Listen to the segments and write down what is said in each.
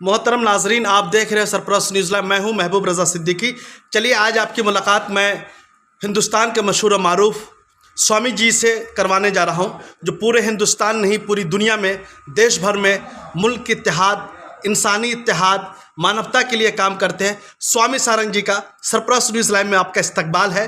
मोहतरम नाजरीन, आप देख रहे हैं सरपरस्त न्यूज़ लाइव। मैं हूं महबूब रज़ा सिद्दीकी। चलिए आज आपकी मुलाकात मैं हिंदुस्तान के मशहूर मारूफ स्वामी जी से करवाने जा रहा हूं, जो पूरे हिंदुस्तान नहीं पूरी दुनिया में, देश भर में मुल्क के इत्तेहाद, इंसानी इत्तेहाद, मानवता के लिए काम करते हैं। स्वामी सारंग जी का सरपरस्त न्यूज़ लाइव में आपका इस्तकबाल है।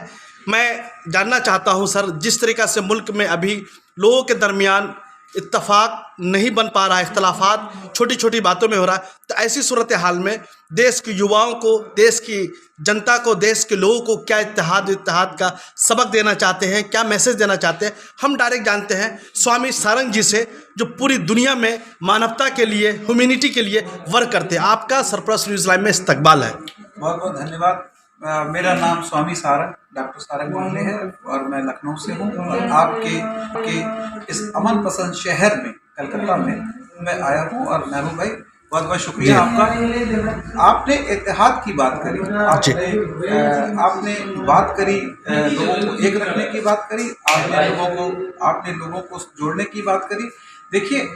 मैं जानना चाहता हूं सर, जिस तरीक़ा से मुल्क में अभी लोगों के दरमियान इत्तफाक नहीं बन पा रहा है, इख्तलाफात छोटी छोटी बातों में हो रहा है, तो ऐसी सूरत हाल में देश के युवाओं को, देश की जनता को, देश के लोगों को क्या इत्तेहाद का सबक देना चाहते हैं, क्या मैसेज देना चाहते हैं, हम डायरेक्ट जानते हैं स्वामी सारंग जी से, जो पूरी दुनिया में मानवता के लिए, ह्यूमैनिटी के लिए वर्क करते हैं। आपका सरपरस्त न्यूज़ लाइव में इस्तकबाल है। बहुत बहुत धन्यवाद। मेरा नाम स्वामी सारंग, डॉक्टर सारंग मामले है और मैं लखनऊ से हूँ। और आपके इस अमन पसंद शहर में, कलकत्ता में मैं आया हूँ। और महबूब भाई, बहुत बहुत शुक्रिया आपका। आपने इत्तेहाद की बात करी, आपने बात करी, लोगों को एक रखने की बात करी, आपने लोगों को जोड़ने की बात करी। देखिए,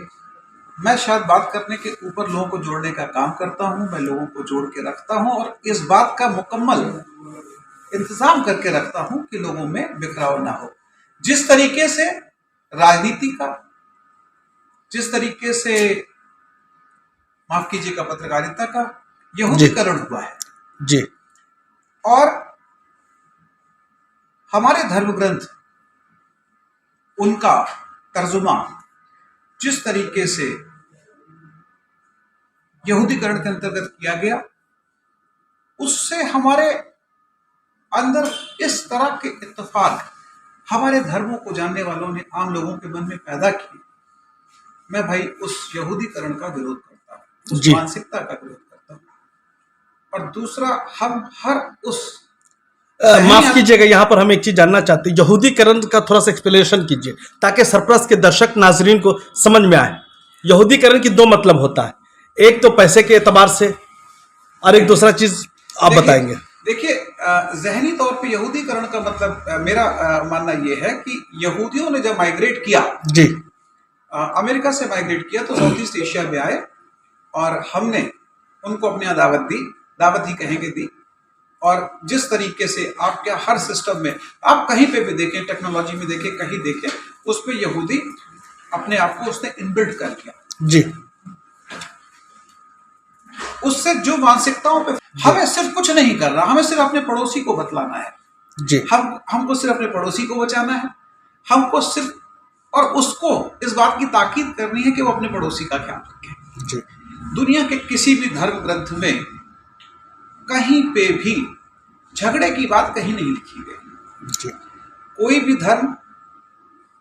मैं शायद बात करने के ऊपर लोगों को जोड़ने का काम करता हूं, मैं लोगों को जोड़ के रखता हूं और इस बात का मुकम्मल इंतजाम करके रखता हूं कि लोगों में बिखराव ना हो। जिस तरीके से राजनीति का, जिस तरीके से माफ कीजिएगा पत्रकारिता का यहूदीकरण हुआ है जी, और हमारे धर्म ग्रंथ, उनका तर्जुमा जिस तरीके से यहूदीकरण के अंतर्गत किया गया, उससे हमारे अंदर इस तरह के इत्तेफाक हमारे धर्मों को जानने वालों ने, आम लोगों के मन में पैदा किए। मैं भाई उस यहूदीकरण का विरोध करता हूँ, उस मानसिकता का विरोध करता हूँ। और दूसरा, हम हर उस माफ कीजिएगा, यहाँ पर हम एक चीज़ जानना चाहते हैं, यहूदीकरण का थोड़ा सा एक्सप्लेनेशन कीजिए ताकि सरपरस्त के दर्शक नाजरीन को समझ में आए। यहूदीकरण की दो मतलब होता है, एक तो पैसे के एतबार से और एक दूसरा चीज आप बताएंगे। देखिए, जहनी तौर पे यहूदीकरण का मतलब, मेरा मानना यह है कि यहूदियों ने जब माइग्रेट किया जी, अमेरिका से माइग्रेट किया तो साउथ ईस्ट एशिया में आए और हमने उनको अपनी दावत दी, दावत ही कहेंगे दी। और जिस तरीके से आपके हर सिस्टम में, आप कहीं पे भी देखें, टेक्नोलॉजी में देखें, कहीं देखें, उसमें यहूदी अपने आप को उसने इनबिल्ट कर लिया जी। उससे जो मानसिकताओं पे, हमें सिर्फ कुछ नहीं करना, हमें सिर्फ अपने पड़ोसी को बतलाना है जी। हमको सिर्फ अपने पड़ोसी को बचाना है, हमको सिर्फ, और उसको इस बात की ताकीद करनी है कि वो अपने पड़ोसी का ख्याल रखे जी। दुनिया के किसी भी धर्म ग्रंथ में कहीं पे भी झगड़े की बात कहीं नहीं लिखी गई जी। कोई भी धर्म,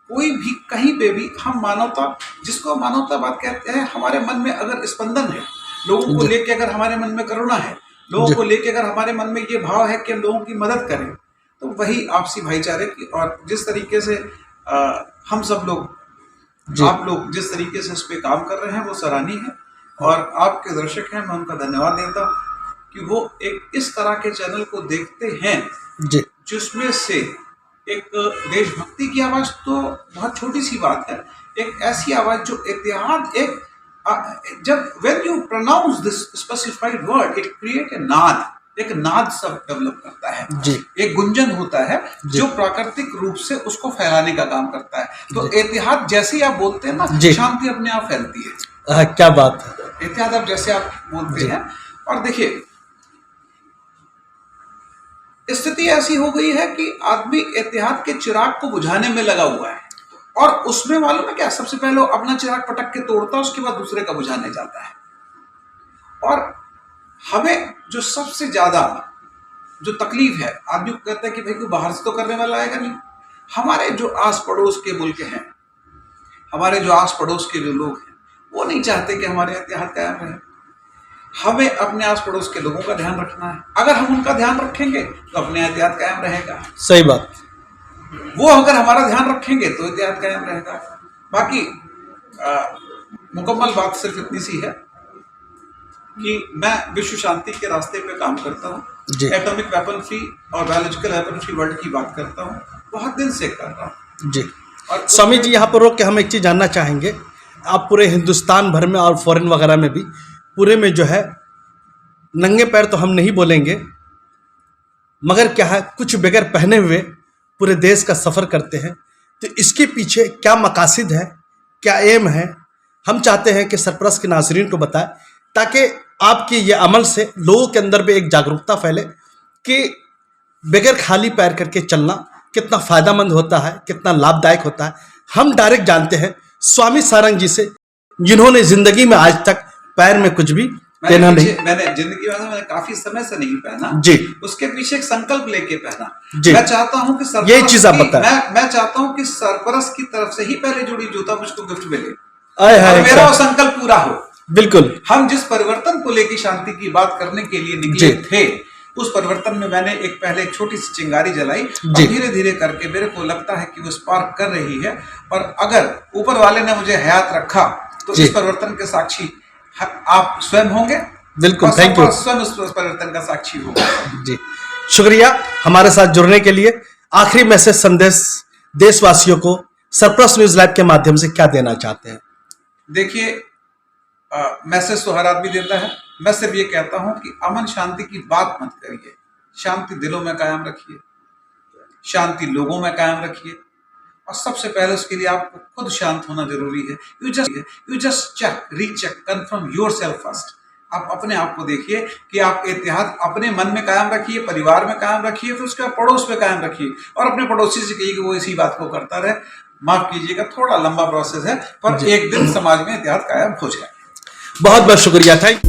कोई भी कहीं पे भी, हम मानवता, जिसको मानवतावाद कहते हैं, हमारे मन में अगर स्पंदन है, लोगों को लेके अगर हमारे मन में करुणा है, लोगों को लेके अगर हमारे मन में ये भाव है कि हम लोगों की मदद करें, तो वही आपसी भाईचारे की, और जिस तरीके से हम सब लोग, आप लोग जिस तरीके से उस पर काम कर रहे हैं, वो सराहनीय है। और आपके दर्शक हैं, मैं उनका धन्यवाद देता हूँ कि वो एक इस तरह के चैनल को देखते हैं जिसमें से एक देशभक्ति की आवाज़ तो बहुत छोटी सी बात है, एक ऐसी आवाज़ जो इत्तेहाद, एक जब when you pronounce this specified word, it create a नाद, एक नाद सब डेवलप करता है जी। एक गुंजन होता है जो प्राकृतिक रूप से उसको फैलाने का काम करता है। तो इत्तेहाद जैसे ही आप बोलते हैं ना, शांति अपने आप फैलती है। क्या बात है, इत्तेहाद आप जैसे आप बोलते हैं। और देखिए, स्थिति ऐसी हो गई है कि आदमी इत्तेहाद के चिराग को बुझाने में लगा हुआ है, और उसमें मालूम है क्या, सबसे पहले अपना चिराग पटक के तोड़ता है, उसके बाद दूसरे का बुझाने जाता है। और हमें जो सबसे ज्यादा जो तकलीफ है, आदमी को कहता है कि भाई कोई बाहर से तो करने वाला आएगा नहीं। हमारे जो आस पड़ोस के मुल्क हैं, हमारे जो आस पड़ोस के जो लोग हैं, वो नहीं चाहते कि हमारे इत्तेहाद कायम रहे। हमें अपने आस पड़ोस के लोगों का ध्यान रखना है। अगर हम उनका ध्यान रखेंगे तो अपने इत्तेहाद कायम रहेगा। सही बात। वो अगर हमारा ध्यान रखेंगे तो इत्तेहाद कायम रहेगा। बाकी मुकम्मल बात सिर्फ इतनी सी है कि मैं विश्व शांति के रास्ते पे काम करता हूँ, एटॉमिक वेपन फ्री और बायोलॉजिकल वेपन फ्री वर्ल्ड की बात करता हूँ, बहुत दिन से कर रहा हूँ जी। और स्वामी जी, यहाँ पर रोक के हम एक चीज़ जानना चाहेंगे, आप पूरे हिंदुस्तान भर में और फॉरेन वगैरह में भी पूरे में जो है नंगे पैर तो हम नहीं बोलेंगे, मगर क्या है, कुछ बगैर पहने हुए पूरे देश का सफ़र करते हैं। तो इसके पीछे क्या मकासद है, क्या एम है, हम चाहते हैं कि सरप्रस्त के नाज़रीन को बताएं, ताकि आपके ये अमल से लोगों के अंदर भी एक जागरूकता फैले कि बगैर खाली पैर करके चलना कितना फ़ायदेमंद होता है, कितना लाभदायक होता है। हम डायरेक्ट जानते हैं स्वामी सारंग जी से, जिन्होंने ज़िंदगी में आज तक पैर में कुछ भी पहना नहीं। मैंने जिंदगी में मैंने काफी समय से नहीं पहना जी। उसके पीछे एक संकल्प लेके पहना जी। मैं चाहता हूं कि सरपरस्त यही चीज आप बताएं। मैं चाहता हूं कि सरपरस्त की तरफ से ही पहले जोड़ी जूता मुझको गिफ्ट मिले आए हाय, और मेरा वो संकल्प पूरा हो। बिल्कुल। हम जिस परिवर्तन को लेकर शांति की बात करने के लिए निकले थे, उस परिवर्तन में मैंने पहले एक छोटी सी चिंगारी जलाई और धीरे धीरे करके मेरे को लगता है कि वो स्पार्क कर रही है। और अगर ऊपर वाले ने मुझे हयात रखा तो इस परिवर्तन के साक्षी आप स्वयं होंगे। बिल्कुल, थैंक यू। स्वयं उस परिवर्तन का साक्षी होगा। जी, शुक्रिया हमारे साथ जुड़ने के लिए। आखिरी मैसेज संदेश देशवासियों को सरप्रस्त न्यूज लाइव के माध्यम से क्या देना चाहते हैं? देखिए, मैसेज तो हर आदमी देता है। मैं सिर्फ ये कहता हूं कि अमन शांति की बात मत करिए, शांति दिलों में कायम रखिए, शांति लोगों में कायम रखिए, और सबसे पहले उसके लिए आपको खुद शांत होना जरूरी है। You just check, recheck, confirm yourself first. आप अपने आप को देखिए कि आप एहतियात अपने मन में कायम रखिए, परिवार में कायम रखिए, फिर उसके बाद पड़ोस में कायम रखिए, और अपने पड़ोसी से कहिए कि वो इसी बात को करता रहे। माफ कीजिएगा, थोड़ा लंबा प्रोसेस है, पर एक दिन समाज में एहतियात कायम हो जाए। बहुत बहुत शुक्रिया, थैंक